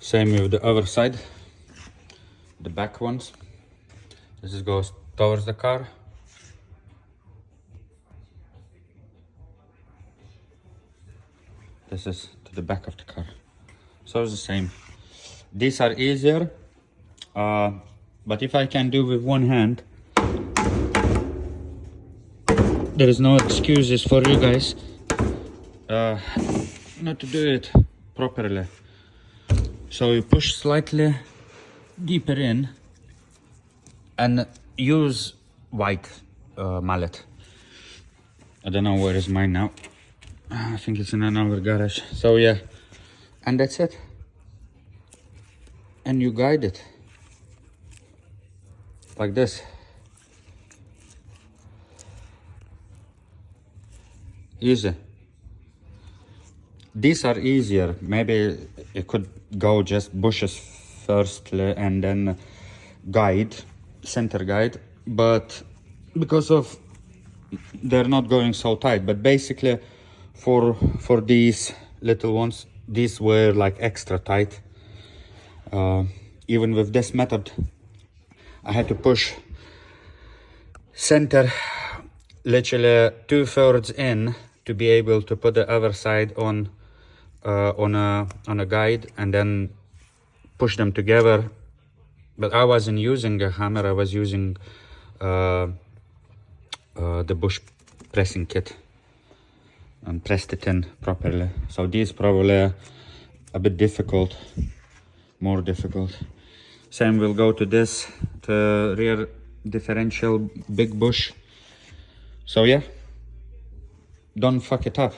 Same with the other side, the back ones. This goes towards the car. This is to the back of the car. So it's the same. These are easier, but if I can do with one hand, there is no excuses for you guys not to do it properly. So you push slightly deeper in and use white mallet. I don't know where is mine now. I think it's in another garage. So yeah, and that's it. And you guide it like this. Easy. These are easier. Maybe you could go just bushes firstly and then guide, center guide, but because of they're not going so tight. But basically for these little ones, these were like extra tight. Even with this method, I had to push center literally 2/3 in to be able to put the other side on a guide and then push them together. But I wasn't using a hammer, I was using the bush pressing kit and pressed it in properly. So these probably a bit difficult, more difficult. Same will go to this, the rear differential big bush. So yeah, don't fuck it up.